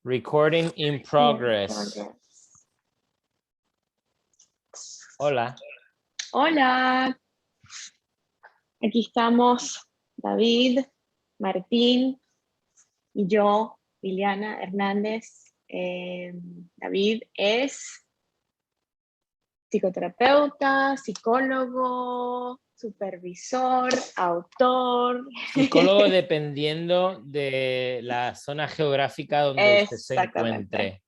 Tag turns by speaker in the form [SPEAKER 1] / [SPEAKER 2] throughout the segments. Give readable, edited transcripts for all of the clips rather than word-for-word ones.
[SPEAKER 1] Recording in progress. Hola.
[SPEAKER 2] Hola. Aquí estamos David, Martín y yo, Liliana Hernández. David es psicoterapeuta, psicólogo, supervisor, autor.
[SPEAKER 1] Psicólogo dependiendo de la zona geográfica donde usted se encuentre.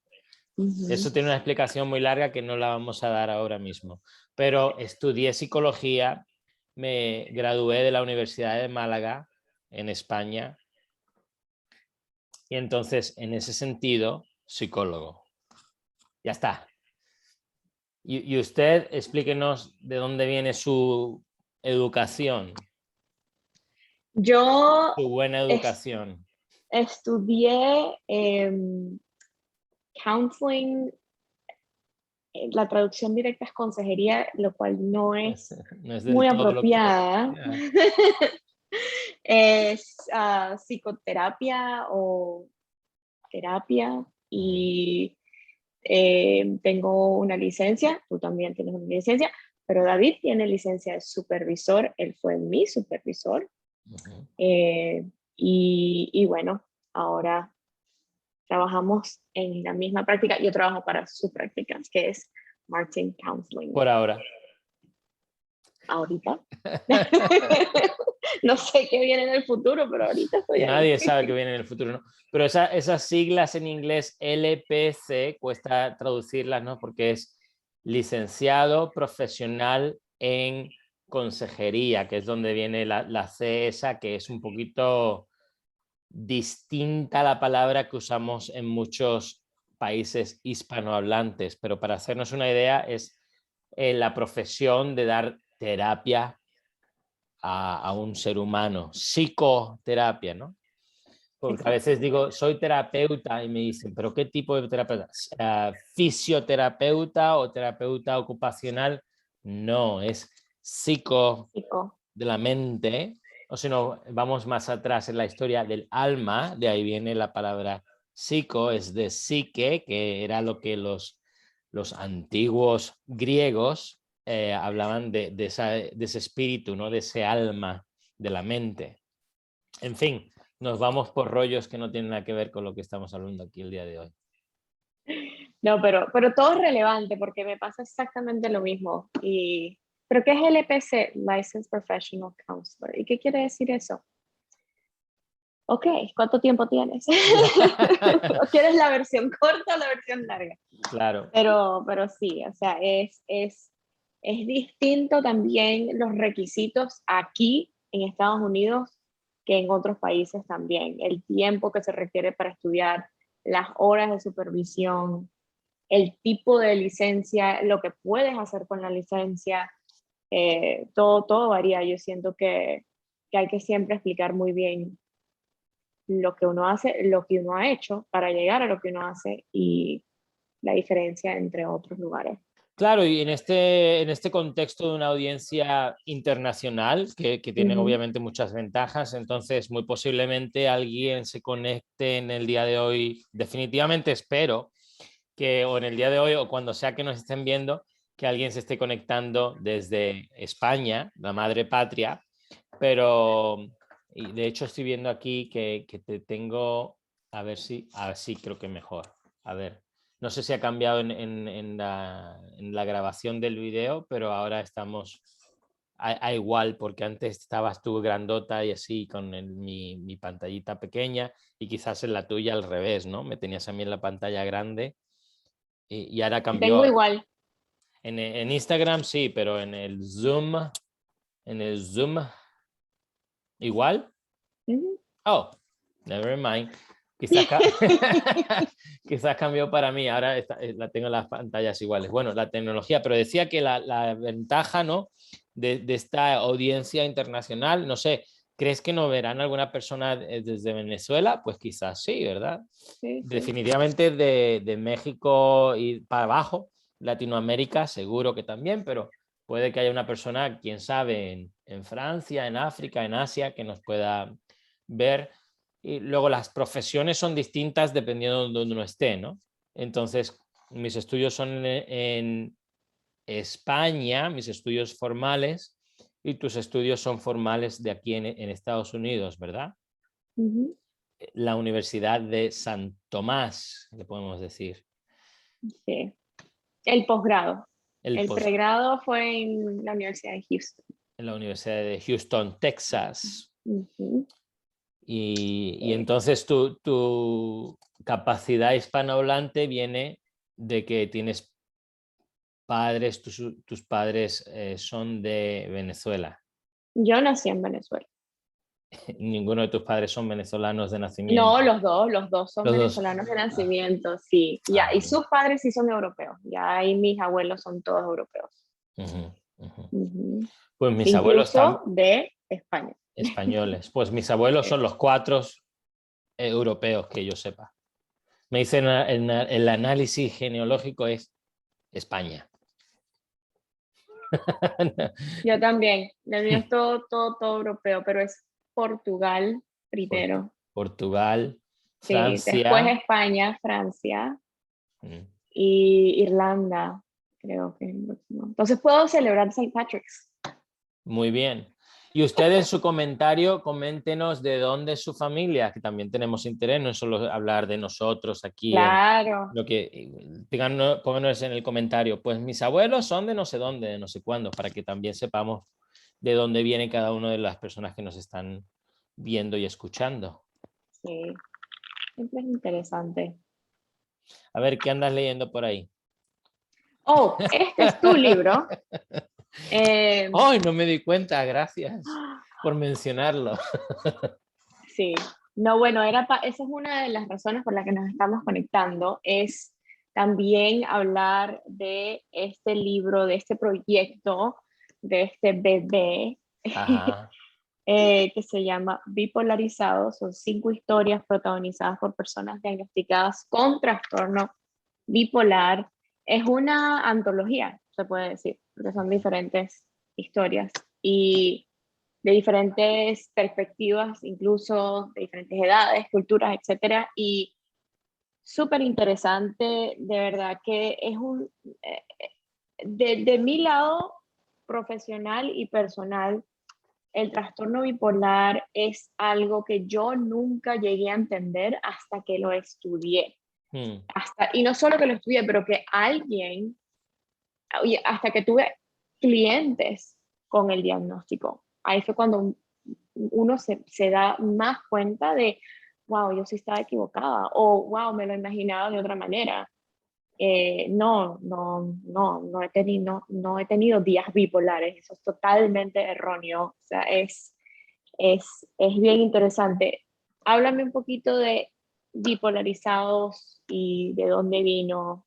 [SPEAKER 1] Eso tiene una explicación muy larga que no la vamos a dar ahora mismo. Pero estudié psicología, me gradué de la Universidad de Málaga, en España, y entonces, en ese sentido, psicólogo. Ya está. Y usted, explíquenos de dónde viene su educación.
[SPEAKER 2] Yo
[SPEAKER 1] Su buena educación.
[SPEAKER 2] estudié counseling. La traducción directa es consejería, lo cual no es muy apropiada. Es psicoterapia o terapia y tengo una licencia, tú también tienes una licencia, pero David tiene licencia de supervisor, él fue mi supervisor. Y bueno, ahora trabajamos en la misma práctica. Yo trabajo para su práctica, que es Martin Counseling.
[SPEAKER 1] Por ahora.
[SPEAKER 2] Ahorita. No sé qué viene en el futuro, pero ahorita estoy ahí.
[SPEAKER 1] Nadie sabe qué viene en el futuro, ¿no? Pero esas siglas en inglés LPC, cuesta traducirlas, ¿no? Porque es licenciado profesional en consejería, que es donde viene la C esa, que es un poquito distinta a la palabra que usamos en muchos países hispanohablantes, pero para hacernos una idea es la profesión de dar terapia a un ser humano, psicoterapia, ¿no? Porque a veces digo, soy terapeuta y me dicen, ¿pero qué tipo de terapeuta? ¿Fisioterapeuta o terapeuta ocupacional? No, es psico de la mente. O si no, vamos más atrás en la historia del alma, de ahí viene la palabra psico, es de psique, que era lo que los antiguos griegos hablaban de ese espíritu, ¿no? De ese alma de la mente. En fin, nos vamos por rollos que no tienen nada que ver con lo que estamos hablando aquí el día de hoy.
[SPEAKER 2] No, pero todo es relevante porque me pasa exactamente lo mismo. ¿Pero qué es LPC? Licensed Professional Counselor. ¿Y qué quiere decir eso? Ok, ¿cuánto tiempo tienes? ¿Quieres la versión corta o la versión larga?
[SPEAKER 1] Claro.
[SPEAKER 2] Pero sí, o sea, es distinto también los requisitos aquí en Estados Unidos que en otros países también. El tiempo que se requiere para estudiar, las horas de supervisión, el tipo de licencia, lo que puedes hacer con la licencia, todo varía. Yo siento que hay que siempre explicar muy bien lo que uno hace, lo que uno ha hecho para llegar a lo que uno hace y la diferencia entre otros lugares.
[SPEAKER 1] Claro, y en este contexto de una audiencia internacional, que tiene obviamente muchas ventajas, entonces muy posiblemente alguien se conecte en el día de hoy, definitivamente espero que o en el día de hoy o cuando sea que nos estén viendo, que alguien se esté conectando desde España, la madre patria, pero y de hecho estoy viendo aquí que te tengo, a ver si creo que mejor, a ver. No sé si ha cambiado en la grabación del video, pero ahora estamos a igual, porque antes estabas tú grandota y así con mi pantallita pequeña y quizás en la tuya al revés, ¿no? Me tenías a mí en la pantalla grande y ahora cambió.
[SPEAKER 2] Tengo igual.
[SPEAKER 1] En Instagram sí, pero en el Zoom, igual. Oh, never mind. Quizás cambió para mí, ahora la tengo en las pantallas iguales. Bueno, la tecnología, pero decía que la ventaja, ¿no? de esta audiencia internacional, no sé, ¿crees que no verán alguna persona desde Venezuela? Pues quizás sí, ¿verdad?
[SPEAKER 2] Sí.
[SPEAKER 1] Definitivamente de México y para abajo, Latinoamérica seguro que también, pero puede que haya una persona, quién sabe, en Francia, en África, en Asia, que nos pueda ver. Y luego las profesiones son distintas dependiendo de donde uno esté, ¿no? Entonces, mis estudios son en España, mis estudios formales, y tus estudios son formales de aquí en Estados Unidos, ¿verdad?
[SPEAKER 2] Ujú.
[SPEAKER 1] La Universidad de San Tomás, le podemos decir.
[SPEAKER 2] Sí. El posgrado.
[SPEAKER 1] El
[SPEAKER 2] El
[SPEAKER 1] post
[SPEAKER 2] pregrado fue en la Universidad de Houston.
[SPEAKER 1] en la Universidad de Houston, Texas.
[SPEAKER 2] Ujú.
[SPEAKER 1] Y entonces tu capacidad hispanohablante viene de que tienes padres, tus padres son de Venezuela.
[SPEAKER 2] Yo nací en Venezuela.
[SPEAKER 1] Ninguno de tus padres son venezolanos de
[SPEAKER 2] No,
[SPEAKER 1] nacimiento.
[SPEAKER 2] los dos son
[SPEAKER 1] Los dos.
[SPEAKER 2] venezolanos de
[SPEAKER 1] Ah,
[SPEAKER 2] nacimiento, sí. Ya, y
[SPEAKER 1] bien.
[SPEAKER 2] sus padres sí son europeos. Ya ahí mis abuelos son todos europeos.
[SPEAKER 1] Ujú, ujú.
[SPEAKER 2] Ujú.
[SPEAKER 1] Pues mis abuelos están
[SPEAKER 2] Incluso de España.
[SPEAKER 1] españoles. Pues mis abuelos son los cuatro europeos que yo sepa. Me dicen el análisis genealógico es España.
[SPEAKER 2] Yo también. El mío es todo europeo, pero es Portugal primero.
[SPEAKER 1] Portugal,
[SPEAKER 2] Sí, después
[SPEAKER 1] Francia.
[SPEAKER 2] España, Francia
[SPEAKER 1] Mm.
[SPEAKER 2] y Irlanda, creo que. Entonces puedo celebrar Saint Patrick's.
[SPEAKER 1] Muy bien. Y usted en su comentario, coméntenos de dónde es su familia, que también tenemos interés, no es solo hablar de nosotros aquí en
[SPEAKER 2] Claro,
[SPEAKER 1] lo que díganos, pónganos en el comentario, pues mis abuelos son de no sé dónde, de no sé cuándo, para que también sepamos de dónde viene cada una de las personas que nos están viendo y escuchando.
[SPEAKER 2] sí, siempre es interesante.
[SPEAKER 1] A ver, ¿qué andas leyendo por ahí?
[SPEAKER 2] Oh, este es tu libro. Eh,
[SPEAKER 1] ¡Ay, no me di cuenta! Gracias por mencionarlo.
[SPEAKER 2] sí, no, bueno, esa es una de las razones por las que nos estamos conectando, es también hablar de este libro, de este proyecto, de este bebé
[SPEAKER 1] Ajá.
[SPEAKER 2] que se llama Bipolarizado. Son 5 historias protagonizadas por personas diagnosticadas con trastorno bipolar. Es una antología, se puede decir, porque son diferentes historias y de diferentes perspectivas, incluso de diferentes edades, culturas, etcétera. Y súper interesante, de verdad que es de mi lado profesional y personal, el trastorno bipolar es algo que yo nunca llegué a entender hasta que lo estudié.
[SPEAKER 1] Mm.
[SPEAKER 2] Y no solo que lo estudié, pero que alguien, oye, hasta que tuve clientes con el diagnóstico. Ahí fue cuando uno se da más cuenta de, wow, yo sí estaba equivocada, o wow, me lo imaginaba de otra manera. No he tenido días bipolares, eso es totalmente erróneo, o sea, es bien interesante. Háblame un poquito de bipolarizados y de dónde vino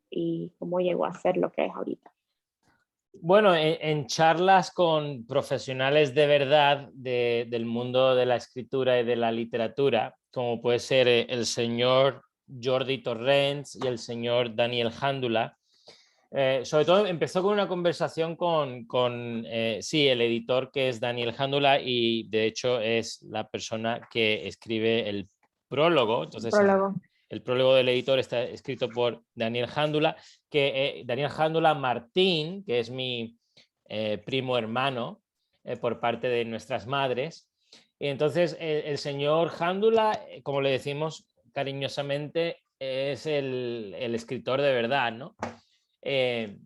[SPEAKER 2] y cómo llegó a ser lo que es ahorita.
[SPEAKER 1] Bueno, en charlas con profesionales de verdad del mundo de la escritura y de la literatura, como puede ser el señor Jordi Torrents y el señor Daniel Jándula, sobre todo empezó con una conversación sí, el editor que es Daniel Jándula y de hecho es la persona que escribe el prólogo. Entonces
[SPEAKER 2] Prólogo.
[SPEAKER 1] el prólogo del editor está escrito por Daniel Jándula, Daniel Jándula Martín, que es mi primo hermano por parte de nuestras madres. Y entonces el señor Jándula, como le decimos cariñosamente, es el escritor de verdad, ¿no? Eh,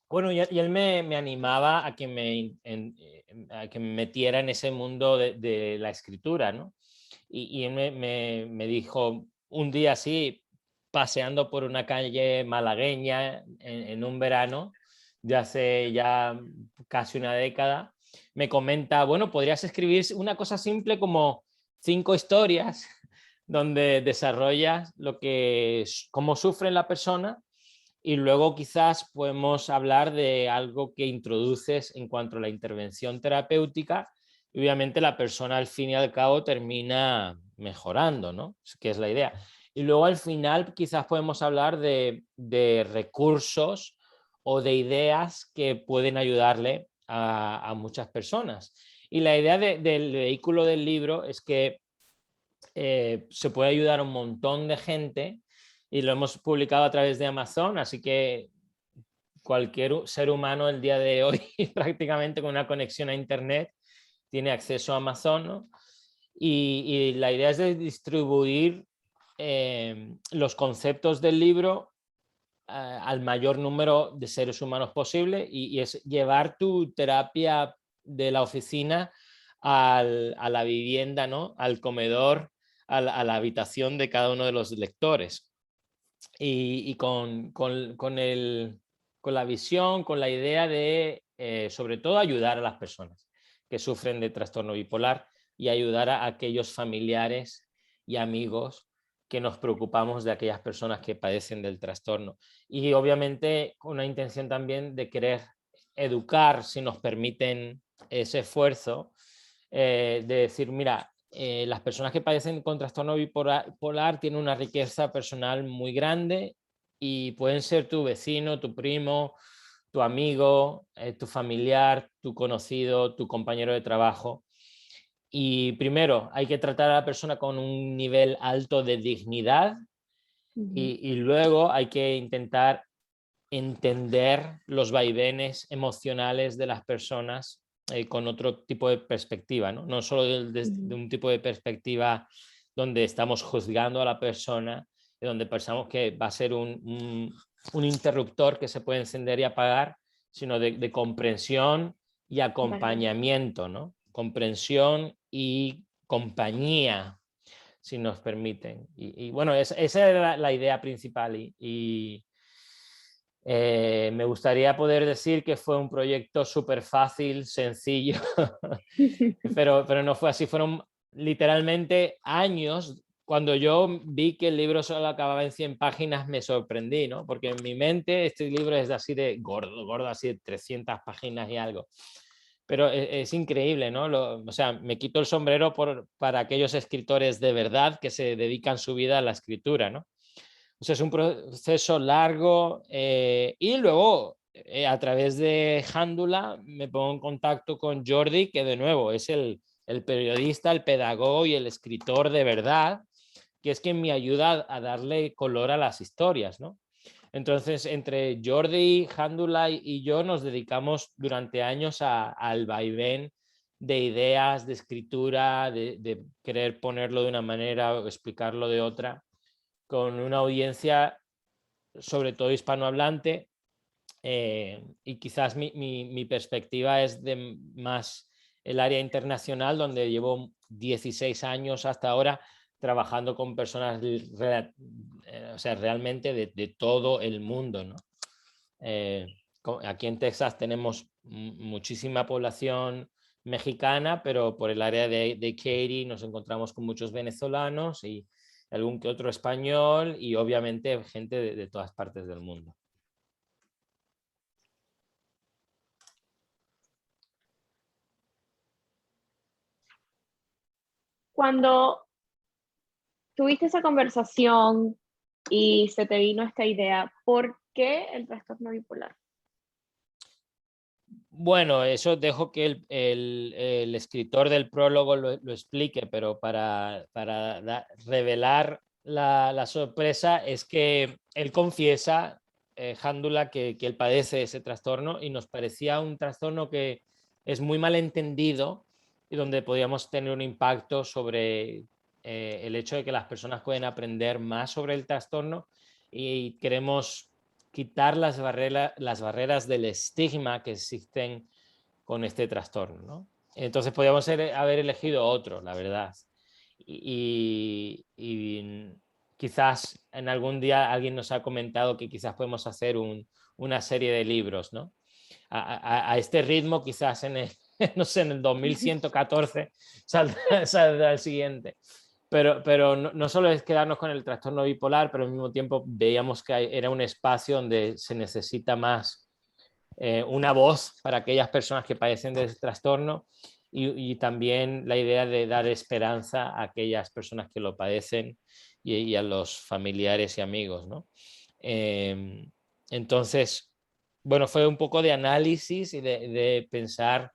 [SPEAKER 1] bueno, y él me animaba a que a que me metiera en ese mundo de la escritura, ¿no? Y él me dijo un día así, paseando por una calle malagueña en un verano de hace ya casi una década, me comenta, bueno, podrías escribir una cosa simple como 5 historias donde desarrollas cómo sufre la persona y luego quizás podemos hablar de algo que introduces en cuanto a la intervención terapéutica y obviamente la persona al fin y al cabo termina mejorando, ¿no? Que es la idea. Y luego al final quizás podemos hablar de recursos o de ideas que pueden ayudarle a muchas personas. Y la idea del vehículo del libro es que se puede ayudar a un montón de gente y lo hemos publicado a través de Amazon, así que cualquier ser humano el día de hoy prácticamente con una conexión a internet tiene acceso a Amazon, ¿no? Y la idea es de distribuir los conceptos del libro al mayor número de seres humanos posible y es llevar tu terapia de la oficina a la vivienda, ¿no? Al comedor, a la habitación de cada uno de los lectores. Y con la visión, con la idea de, sobre todo, ayudar a las personas que sufren de trastorno bipolar y ayudar a aquellos familiares y amigos que nos preocupamos de aquellas personas que padecen del trastorno. Y obviamente con una intención también de querer educar, si nos permiten ese esfuerzo, de decir, mira, las personas que padecen con trastorno bipolar tienen una riqueza personal muy grande y pueden ser tu vecino, tu primo, tu amigo, tu familiar, tu conocido, tu compañero de trabajo. Y primero, hay que tratar a la persona con un nivel alto de dignidad y luego hay que intentar entender los vaivenes emocionales de las personas con otro tipo de perspectiva, ¿no? No solo de un tipo de perspectiva donde estamos juzgando a la persona, donde pensamos que va a ser un interruptor que se puede encender y apagar, sino de comprensión y acompañamiento, ¿no? Comprensión y compañía, si nos permiten. Y bueno, esa era la idea principal y me gustaría poder decir que fue un proyecto súper fácil, sencillo, pero no fue así. Fueron literalmente años. Cuando yo vi que el libro solo acababa en 100 páginas, me sorprendí, ¿no? Porque en mi mente este libro es así de gordo, gordo, así de 300 páginas y algo. Pero es increíble, ¿no? O sea, me quito el sombrero para aquellos escritores de verdad que se dedican su vida a la escritura, ¿no? O sea, es un proceso largo y luego a través de Jándula me pongo en contacto con Jordi, que de nuevo es el periodista, el pedagogo y el escritor de verdad, que es quien me ayuda a darle color a las historias, ¿no? Entonces, entre Jordi, Jándula y yo nos dedicamos durante años al vaivén de ideas, de escritura, de querer ponerlo de una manera o explicarlo de otra con una audiencia sobre todo hispanohablante y quizás mi perspectiva es de más el área internacional donde llevo 16 años hasta ahora trabajando con personas o sea, realmente de todo el mundo, ¿no? Aquí en Texas tenemos muchísima población mexicana, pero por el área de Katy nos encontramos con muchos venezolanos y algún que otro español y obviamente gente de todas partes del mundo.
[SPEAKER 2] Cuando tuviste esa conversación y se te vino esta idea, ¿por qué el trastorno bipolar?
[SPEAKER 1] Bueno, eso dejo que el escritor del prólogo lo explique, pero para revelar la sorpresa es que él confiesa, Jándula, que él padece ese trastorno y nos parecía un trastorno que es muy mal entendido y donde podíamos tener un impacto sobre el hecho de que las personas pueden aprender más sobre el trastorno y queremos quitar las barreras del estigma que existen con este trastorno, ¿no? Entonces podríamos haber elegido otro, la verdad. Y quizás en algún día alguien nos ha comentado que quizás podemos hacer una serie de libros, ¿no? A este ritmo quizás no sé, en el 2114 saldrá el siguiente. Pero no solo es quedarnos con el trastorno bipolar, pero al mismo tiempo veíamos que era un espacio donde se necesita más una voz para aquellas personas que padecen de ese trastorno y también la idea de dar esperanza a aquellas personas que lo padecen y a los familiares y amigos, ¿no? Entonces, bueno, fue un poco de análisis y de pensar,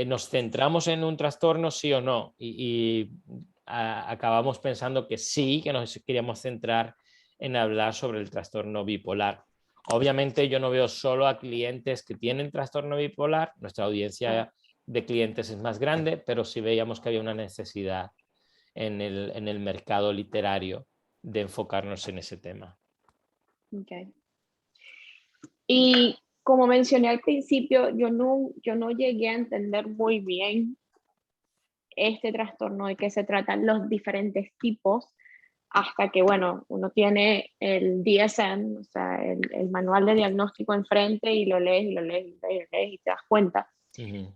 [SPEAKER 1] ¿nos centramos en un trastorno, sí o no? Y acabamos pensando que sí, que nos queríamos centrar en hablar sobre el trastorno bipolar. Obviamente yo no veo solo a clientes que tienen trastorno bipolar, nuestra audiencia de clientes es más grande, pero sí veíamos que había una necesidad en el mercado literario de enfocarnos en ese tema.
[SPEAKER 2] Okay. Y como mencioné al principio, yo no llegué a entender muy bien este trastorno, de qué se tratan los diferentes tipos, hasta que, bueno, uno tiene el DSM, o sea, el manual de diagnóstico enfrente y lo lees y lo lees y lo lees y, lo lees y te das cuenta.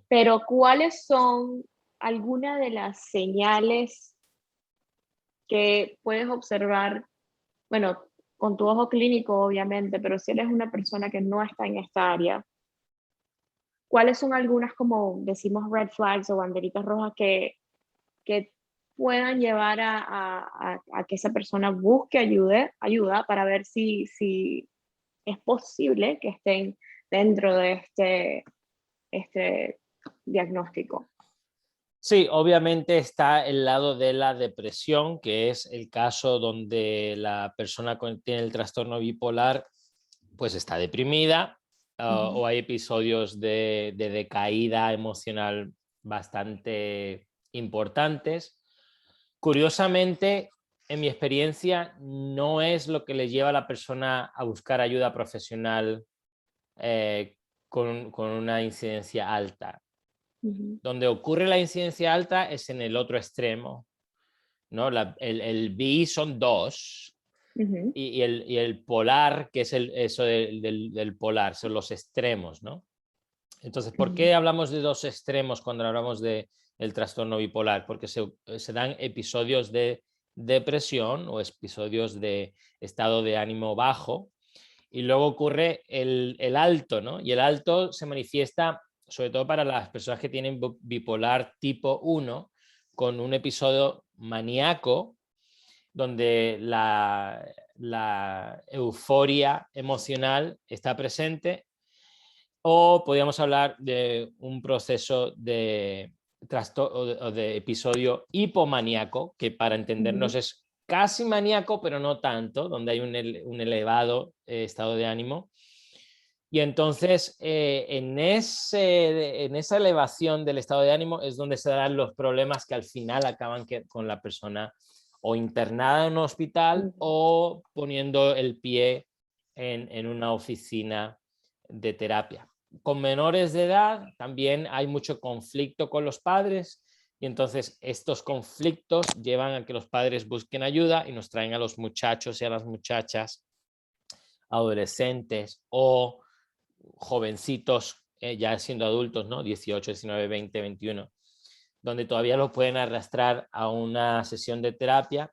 [SPEAKER 2] Pero ¿cuáles son algunas de las señales que puedes observar? Bueno, con tu ojo clínico, obviamente, pero si eres una persona que no está en esta área, ¿cuáles son algunas, como decimos, red flags o banderitas rojas que puedan llevar a que esa persona busque ayuda para ver si es posible que estén dentro de este diagnóstico?
[SPEAKER 1] Sí, obviamente está el lado de la depresión, que es el caso donde la persona que tiene el trastorno bipolar pues está deprimida, o hay episodios de decaída emocional bastante importantes. Curiosamente, en mi experiencia, no es lo que le lleva a la persona a buscar ayuda profesional con una incidencia alta. Donde ocurre la incidencia alta es en el otro extremo, ¿no? El BI son dos, y el polar, que es eso del polar, son los extremos, ¿no? Entonces, ¿por qué hablamos de dos extremos cuando hablamos del trastorno bipolar? Porque se dan episodios de depresión o episodios de estado de ánimo bajo, y luego ocurre el alto, ¿no? Y el alto se manifiesta sobre todo para las personas que tienen bipolar tipo 1, con un episodio maníaco donde la euforia emocional está presente, o podríamos hablar de un proceso de o de episodio hipomaníaco, que para entendernos es casi maníaco, pero no tanto, donde hay un elevado estado de ánimo. Y entonces, en esa elevación del estado de ánimo es donde se dan los problemas que al final acaban con la persona o internada en un hospital o poniendo el pie en una oficina de terapia. Con menores de edad también hay mucho conflicto con los padres, y entonces estos conflictos llevan a que los padres busquen ayuda y nos traen a los muchachos y a las muchachas, adolescentes o jovencitos, ya siendo adultos, ¿no? 18, 19, 20, 21, donde todavía los pueden arrastrar a una sesión de terapia.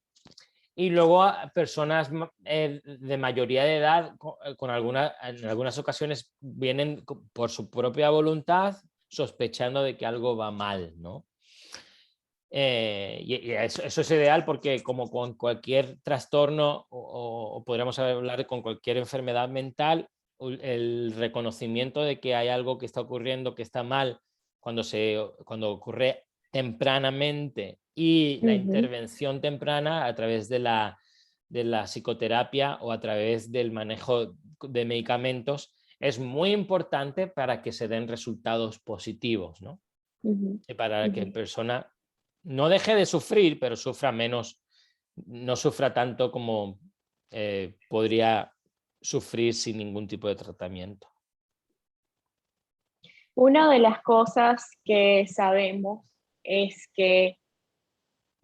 [SPEAKER 1] Y luego a personas de mayoría de edad, en algunas ocasiones vienen por su propia voluntad, sospechando de que algo va mal, ¿no? Y eso es ideal, porque como con cualquier trastorno o podríamos hablar con cualquier enfermedad mental, el reconocimiento de que hay algo que está ocurriendo, que está mal, cuando ocurre tempranamente, y la intervención temprana a través de la psicoterapia o a través del manejo de medicamentos es muy importante para que se den resultados positivos, ¿no? Y para que la persona no deje de sufrir, pero sufra menos, no sufra tanto como podría sufrir sin ningún tipo de tratamiento.
[SPEAKER 2] Una de las cosas que sabemos es que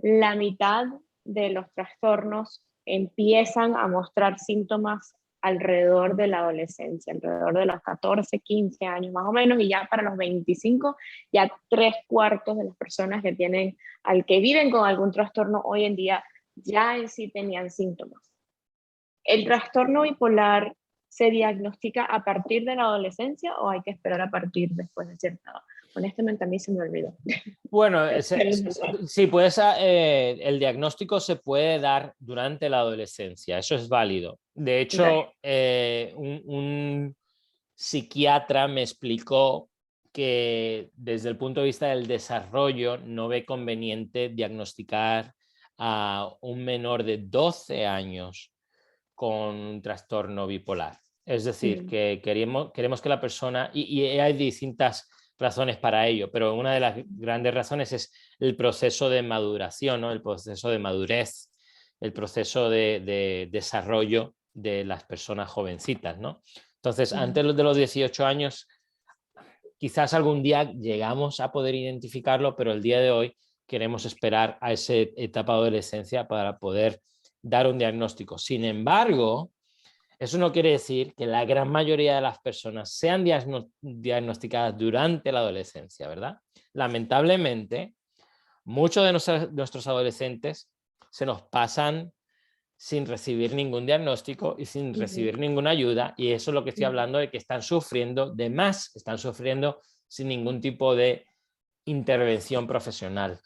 [SPEAKER 2] la mitad de los trastornos empiezan a mostrar síntomas alrededor de la adolescencia, alrededor de los 14, 15 años más o menos, y ya para los 25, ya 3/4 de las personas que viven con algún trastorno hoy en día, ya en sí tenían síntomas. ¿El trastorno bipolar se diagnostica a partir de la adolescencia o hay que esperar a partir después de cierta edad? Honestamente, a mí se me olvidó.
[SPEAKER 1] Bueno, sí, el diagnóstico se puede dar durante la adolescencia, eso es válido. De hecho, un psiquiatra me explicó que desde el punto de vista del desarrollo no ve conveniente diagnosticar a un menor de 12 años con un trastorno bipolar. Es decir, que queremos que la persona, y hay distintas razones para ello, pero una de las grandes razones es el proceso de maduración, ¿no? El proceso de madurez, el proceso de desarrollo de las personas jovencitas, ¿no? Entonces, antes de los 18 años, quizás algún día llegamos a poder identificarlo, pero el día de hoy queremos esperar a esa etapa de adolescencia para poder dar un diagnóstico. Sin embargo, eso no quiere decir que la gran mayoría de las personas sean diagnosticadas durante la adolescencia, ¿verdad? Lamentablemente, muchos de nuestros adolescentes se nos pasan sin recibir ningún diagnóstico y sin recibir ninguna ayuda, y eso es lo que estoy hablando de que están sufriendo de más, están sufriendo sin ningún tipo de intervención profesional.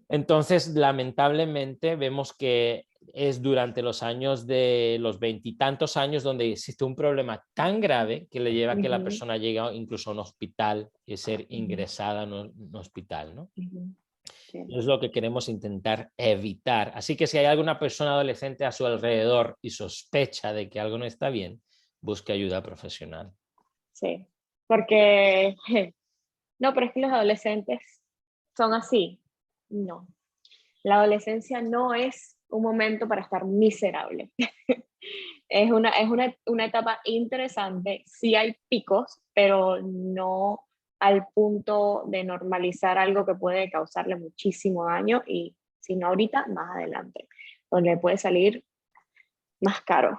[SPEAKER 1] Entonces, lamentablemente, vemos que es durante los años de los 20 y tantos años donde existe un problema tan grave que le lleva a que la persona llegue incluso a un hospital y ser ingresada en un hospital, ¿no?
[SPEAKER 2] Sí.
[SPEAKER 1] Es lo que queremos intentar evitar. Así que si hay alguna persona adolescente a su alrededor y sospecha de que algo no está bien, busque ayuda profesional.
[SPEAKER 2] Sí, porque no, pero es que los adolescentes son así. No, la adolescencia no es un momento para estar miserable. Es una etapa interesante, sí hay picos, pero no al punto de normalizar algo que puede causarle muchísimo daño, y si no ahorita, más adelante, donde puede salir más caro.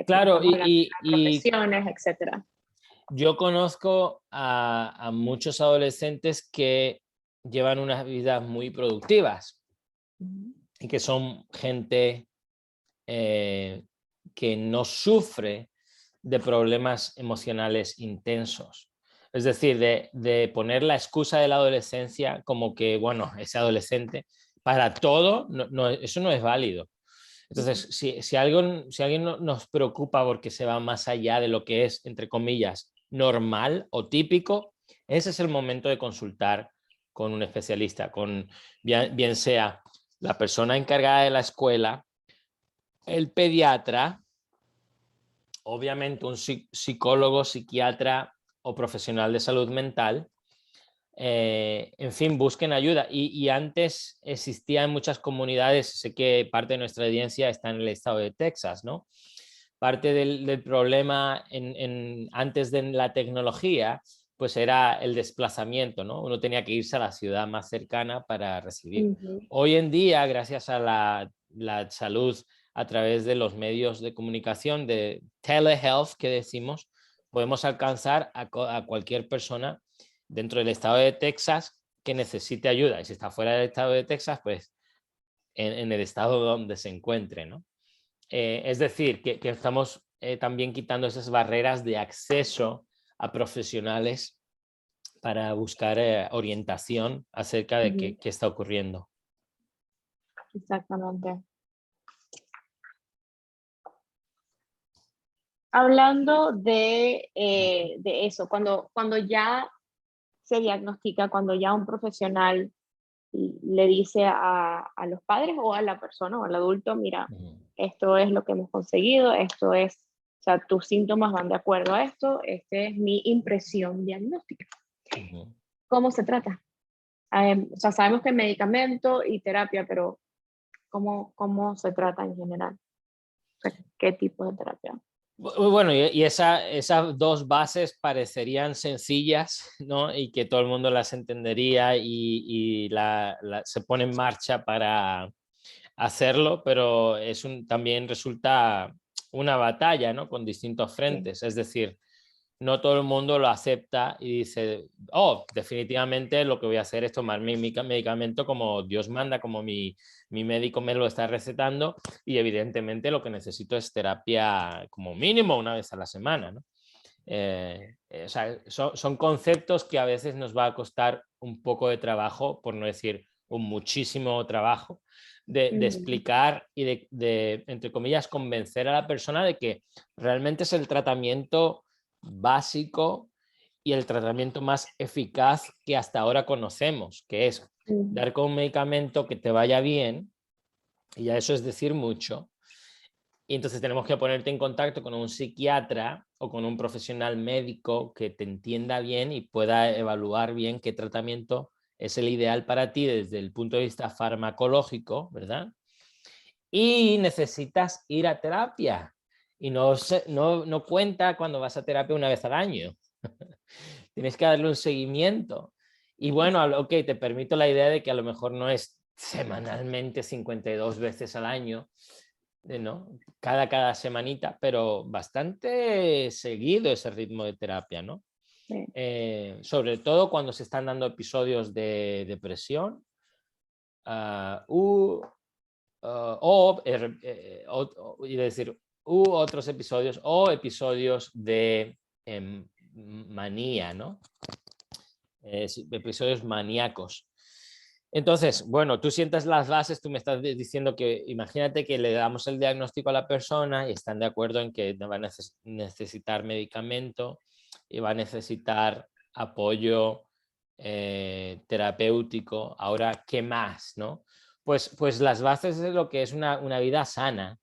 [SPEAKER 1] Claro,
[SPEAKER 2] Estamos hablando de
[SPEAKER 1] y
[SPEAKER 2] profesiones, etcétera.
[SPEAKER 1] yo conozco a muchos adolescentes que llevan unas vidas muy productivas y que son gente que no sufre de problemas emocionales intensos. Es decir, de poner la excusa de la adolescencia como que, bueno, ese adolescente, para todo, eso no es válido. Entonces, si alguien nos preocupa porque se va más allá de lo que es, entre comillas, normal o típico, ese es el momento de consultar con un especialista, bien sea la persona encargada de la escuela, el pediatra, obviamente un psicólogo, psiquiatra o profesional de salud mental. En fin, busquen ayuda. Y antes existía en muchas comunidades, sé que parte de nuestra audiencia está en el estado de Texas, ¿no? Parte del problema antes de la tecnología, pues era el desplazamiento, ¿no? Uno tenía que irse a la ciudad más cercana para recibir. Hoy en día, gracias a la salud a través de los medios de comunicación, de telehealth que decimos, podemos alcanzar a cualquier persona dentro del estado de Texas que necesite ayuda. Y si está fuera del estado de Texas, pues en el estado donde se encuentre, ¿no? Es decir, que estamos también quitando esas barreras de acceso a profesionales para buscar orientación acerca de qué está ocurriendo.
[SPEAKER 2] Exactamente. Hablando de eso, cuando ya se diagnostica, cuando ya un profesional le dice a los padres o a la persona o al adulto, mira, esto es lo que hemos conseguido, esto es, o sea, tus síntomas van de acuerdo a esto, esta es mi impresión diagnóstica. ¿Cómo se trata? O sea, sabemos que hay medicamento y terapia, pero ¿cómo se trata en general? O sea, ¿qué tipo de terapia?
[SPEAKER 1] Bueno, y esas dos bases parecerían sencillas, ¿no? Y que todo el mundo las entendería y se pone en marcha para hacerlo, pero también resulta una batalla, ¿no? Con distintos frentes. Sí. Es decir, no todo el mundo lo acepta y dice, oh, definitivamente lo que voy a hacer es tomar mi medicamento como Dios manda, como mi médico me lo está recetando, y evidentemente lo que necesito es terapia como mínimo una vez a la semana, ¿no? O sea, son conceptos que a veces nos va a costar un poco de trabajo, por no decir un muchísimo trabajo, de explicar y de, entre comillas, convencer a la persona de que realmente es el tratamiento básico y el tratamiento más eficaz que hasta ahora conocemos, que es dar con un medicamento que te vaya bien Y ya eso es decir mucho. Y entonces tenemos que ponerte en contacto con un psiquiatra o con un profesional médico que te entienda bien y pueda evaluar bien qué tratamiento es el ideal para ti desde el punto de vista farmacológico, ¿verdad? Y necesitas ir a terapia. Y no cuenta cuando vas a terapia una vez al año. Tienes que darle un seguimiento. Y bueno, ok, te permito la idea de que a lo mejor no es semanalmente 52 veces al año, ¿no? Cada semanita, pero bastante seguido ese ritmo de terapia, ¿no?
[SPEAKER 2] Sí.
[SPEAKER 1] Sobre todo cuando se están dando episodios de depresión o decir, otros episodios o episodios de manía, ¿no? Episodios maníacos. Entonces, bueno, tú sientas las bases, tú me estás diciendo que imagínate que le damos el diagnóstico a la persona y están de acuerdo en que va a necesitar medicamento y va a necesitar apoyo terapéutico. Ahora, ¿qué más? ¿No? Pues las bases de lo que es una vida sana.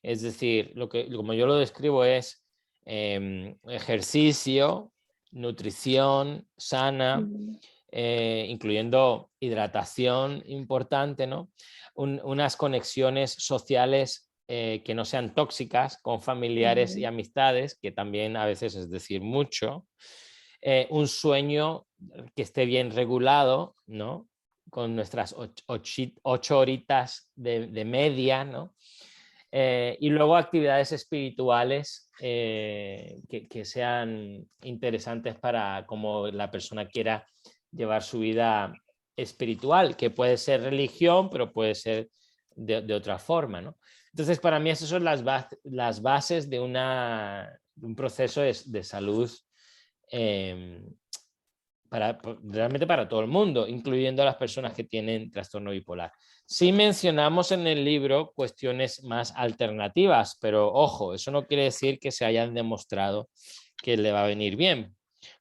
[SPEAKER 1] Es decir, como yo lo describo es ejercicio, nutrición sana, incluyendo hidratación importante, ¿no? Unas conexiones sociales que no sean tóxicas con familiares y amistades, que también a veces es decir mucho. Un sueño que esté bien regulado, ¿no? Con nuestras 8 horitas de media, ¿no? Y luego actividades espirituales que sean interesantes para como la persona quiera llevar su vida espiritual, que puede ser religión, pero puede ser de otra forma, ¿no? Entonces, para mí esas son las bases de un proceso de salud eh, realmente para todo el mundo, incluyendo a las personas que tienen trastorno bipolar. Sí mencionamos en el libro cuestiones más alternativas, pero ojo, eso no quiere decir que se hayan demostrado que le va a venir bien.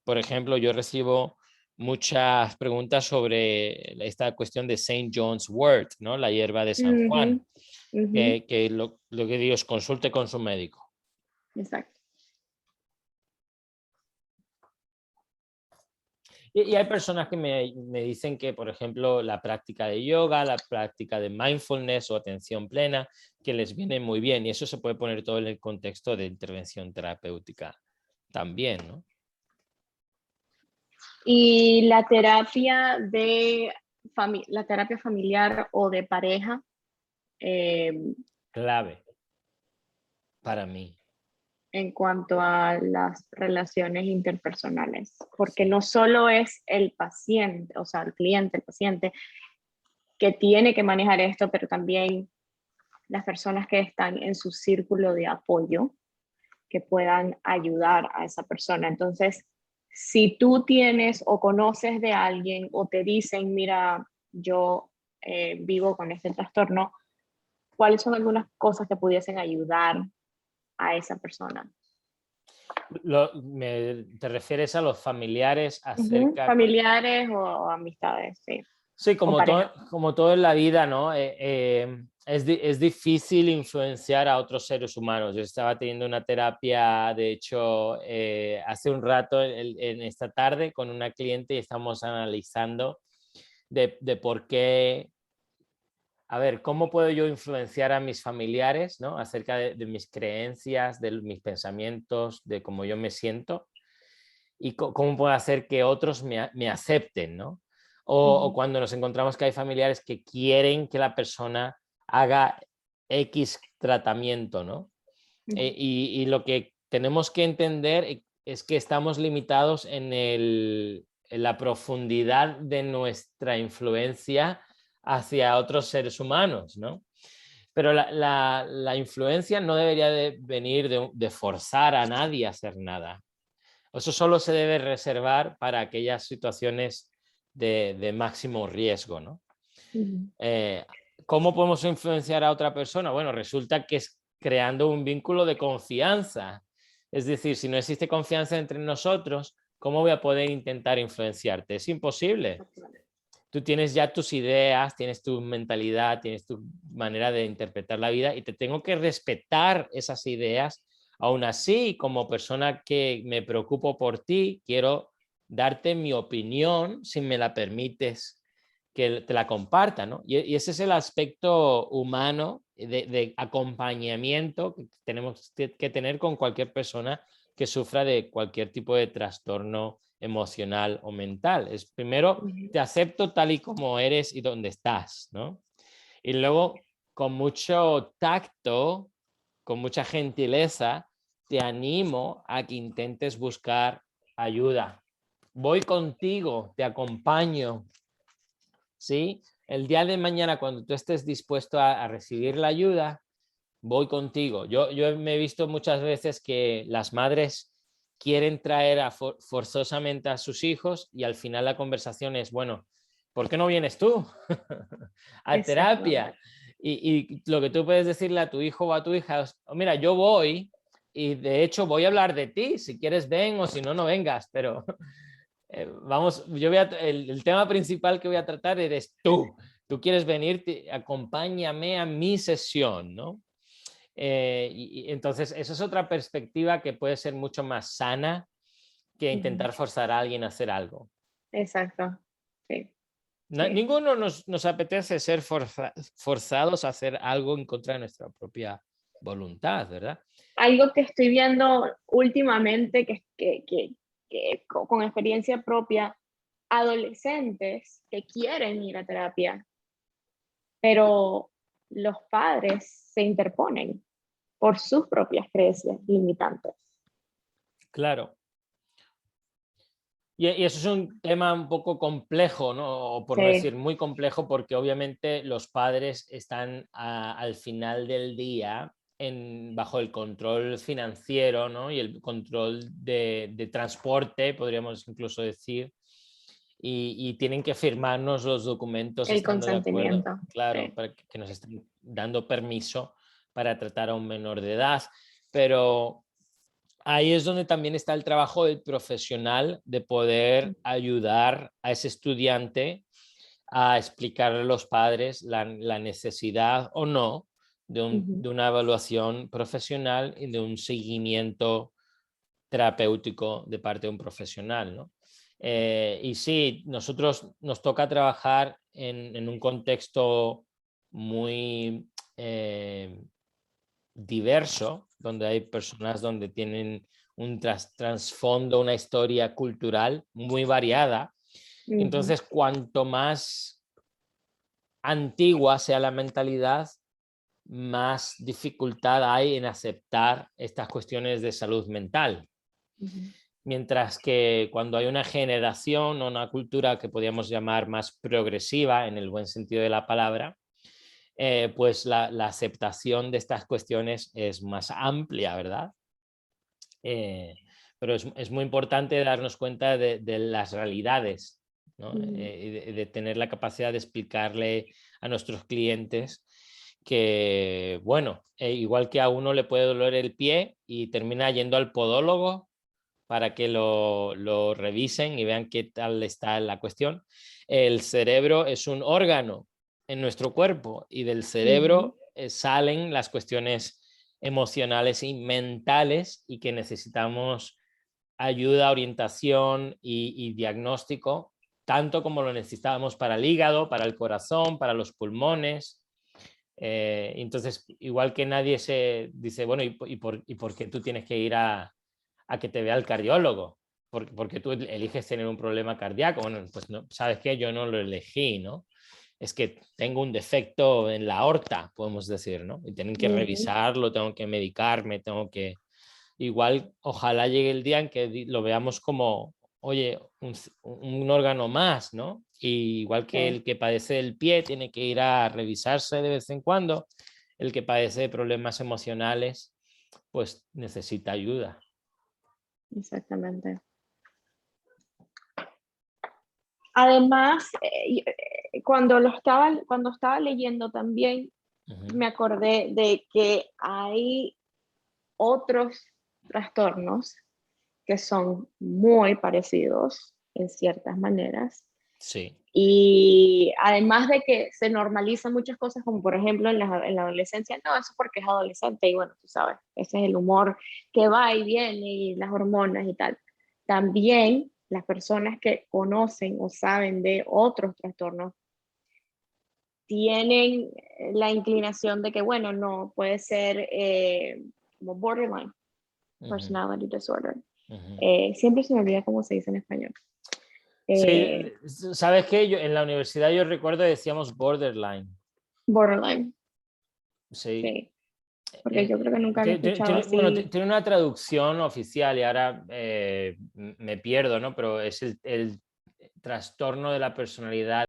[SPEAKER 1] Por ejemplo, yo recibo muchas preguntas sobre esta cuestión de Saint John's Wort, ¿no? La hierba de San Juan, que lo que digo es consulte con su médico.
[SPEAKER 2] Exacto.
[SPEAKER 1] Y hay personas que me dicen que, por ejemplo, la práctica de yoga, la práctica de mindfulness o atención plena, que les viene muy bien. Y eso se puede poner todo en el contexto de intervención terapéutica también, ¿no?
[SPEAKER 2] Y la terapia la terapia familiar o de pareja.
[SPEAKER 1] Clave para mí.
[SPEAKER 2] En cuanto a las relaciones interpersonales, porque
[SPEAKER 1] Sí.
[SPEAKER 2] no solo es el paciente, o sea, el cliente, el paciente, que tiene que manejar esto, pero también las personas que están en su círculo de apoyo, que puedan ayudar a esa persona. Entonces, si tú tienes o conoces de alguien o te dicen, mira, yo vivo con este trastorno, ¿cuáles son algunas cosas que pudiesen ayudar a esa persona?
[SPEAKER 1] ¿Te refieres a los familiares acerca?
[SPEAKER 2] Familiares o amistades, sí.
[SPEAKER 1] Sí,
[SPEAKER 2] O pareja.
[SPEAKER 1] como todo en la vida, ¿no? Es difícil influenciar a otros seres humanos. Yo estaba teniendo una terapia, de hecho, hace un rato, en esta tarde, con una cliente y estamos analizando de por qué, a ver, cómo puedo yo influenciar a mis familiares, ¿no? Acerca de mis creencias, de mis pensamientos, de cómo yo me siento y cómo puedo hacer que otros me acepten, ¿no? O cuando nos encontramos que hay familiares que quieren que la persona haga X tratamiento, ¿no? Y lo que tenemos que entender es que estamos limitados en la profundidad de nuestra influencia hacia otros seres humanos, ¿no? Pero la influencia no debería de venir de forzar a nadie a hacer nada. Eso solo se debe reservar para aquellas situaciones de máximo riesgo, ¿no? ¿Cómo podemos influenciar a otra persona? Bueno, resulta que es creando un vínculo de confianza. Es decir, si no existe confianza entre nosotros, ¿cómo voy a poder intentar influenciarte? Es imposible. tú tienes ya tus ideas, tienes tu mentalidad, tienes tu manera de interpretar la vida y te tengo que respetar esas ideas. Aún así, como persona que me preocupo por ti, quiero darte mi opinión si me la permites que te la comparta, ¿no? Y ese es el aspecto humano de acompañamiento que tenemos que tener con cualquier persona que sufra de cualquier tipo de trastorno emocional o mental. Es primero, te acepto tal y como eres y donde estás, ¿no? Y luego, con mucho tacto, con mucha gentileza, te animo a que intentes buscar ayuda. Voy contigo, te acompaño, ¿sí? El día de mañana, cuando tú estés dispuesto a recibir la ayuda, voy contigo. Yo me he visto muchas veces que las madres quieren traer forzosamente a sus hijos y al final la conversación es, bueno, ¿por qué no vienes tú a terapia?
[SPEAKER 2] Exactamente.
[SPEAKER 1] Y lo que tú puedes decirle a tu hijo o a tu hija es, oh, mira, yo voy y de hecho voy a hablar de ti, si quieres ven o si no, no vengas, pero vamos, el tema principal que voy a tratar eres tú. Tú quieres venir, acompáñame a mi sesión, ¿no? Y entonces, esa es otra perspectiva que puede ser mucho más sana que intentar forzar a alguien a hacer algo.
[SPEAKER 2] Exacto. Sí, sí.
[SPEAKER 1] Ninguno nos apetece ser forzados a hacer algo en contra de nuestra propia voluntad, ¿verdad?
[SPEAKER 2] Algo que estoy viendo últimamente, con experiencia propia, adolescentes que quieren ir a terapia, pero los padres se interponen por sus propias creencias limitantes.
[SPEAKER 1] Claro. Y eso es un tema un poco complejo, ¿no? O por no decir
[SPEAKER 2] Sí,
[SPEAKER 1] muy complejo, porque obviamente los padres están al final del día bajo el control financiero, ¿no? Y el control de transporte, podríamos incluso decir, y tienen que firmarnos los documentos
[SPEAKER 2] el
[SPEAKER 1] estando de acuerdo,
[SPEAKER 2] consentimiento.
[SPEAKER 1] claro,
[SPEAKER 2] Sí.
[SPEAKER 1] para que nos estén dando permiso para tratar a un menor de edad. Pero ahí es donde también está el trabajo del profesional de poder ayudar a ese estudiante a explicarle a los padres la necesidad o no
[SPEAKER 2] Ujú.
[SPEAKER 1] de una evaluación profesional y de un seguimiento terapéutico de parte de un profesional, ¿no? Y sí, nosotros nos toca trabajar en un contexto muy diverso, donde hay personas donde tienen un trasfondo, una historia cultural muy variada.
[SPEAKER 2] Ujú.
[SPEAKER 1] Entonces, cuanto más antigua sea la mentalidad, más dificultad hay en aceptar estas cuestiones de salud mental.
[SPEAKER 2] Ujú.
[SPEAKER 1] Mientras que cuando hay una generación o una cultura que podríamos llamar más progresiva, en el buen sentido de la palabra, pues la aceptación de estas cuestiones es más amplia, ¿verdad? Eh, pero es muy importante darnos cuenta de las realidades, ¿no?
[SPEAKER 2] Ujú.
[SPEAKER 1] Y de tener la capacidad de explicarle a nuestros clientes que, bueno, igual que a uno le puede doler el pie y termina yendo al podólogo para que lo revisen y vean qué tal está la cuestión. El cerebro es un órgano en nuestro cuerpo y del
[SPEAKER 2] Ujú.
[SPEAKER 1] cerebro salen las cuestiones emocionales y mentales y que necesitamos ayuda, orientación y diagnóstico, tanto como lo necesitábamos para el hígado, para el corazón, para los pulmones. Entonces, igual que nadie se dice, bueno, ¿y por qué tú tienes que ir a que te vea el cardiólogo? Porque tú eliges tener un problema cardíaco. Bueno, pues no, sabes que yo no lo elegí, ¿no? Es que tengo un defecto en la aorta, podemos decir, ¿no? Y tienen que
[SPEAKER 2] Ujú.
[SPEAKER 1] revisarlo, tengo que medicarme, tengo que... Igual, ojalá llegue el día en que lo veamos como, oye, un órgano más, ¿no? Y igual que
[SPEAKER 2] Sí,
[SPEAKER 1] el que padece del pie tiene que ir a revisarse de vez en cuando, el que padece de problemas emocionales, pues necesita ayuda.
[SPEAKER 2] exactamente. Además, cuando estaba leyendo también,
[SPEAKER 1] Ujú,
[SPEAKER 2] me acordé de que hay otros trastornos que son muy parecidos en ciertas maneras,
[SPEAKER 1] Sí.
[SPEAKER 2] Y además de que se normalizan muchas cosas, como por ejemplo en la adolescencia, no, eso es porque es adolescente y bueno, tú sabes, ese es el humor que va y viene y las hormonas y tal. También las personas que conocen o saben de otros trastornos tienen la inclinación de que, bueno, no, puede ser como borderline personality disorder. Siempre se me olvida cómo se dice en español.
[SPEAKER 1] Sí, ¿sabes qué? Yo, en la universidad yo recuerdo decíamos borderline.
[SPEAKER 2] Borderline,
[SPEAKER 1] Sí.
[SPEAKER 2] sí, porque yo creo que nunca había escuchado
[SPEAKER 1] Bueno,
[SPEAKER 2] así.
[SPEAKER 1] tiene una traducción oficial y ahora me pierdo, ¿no? Pero es el trastorno de la personalidad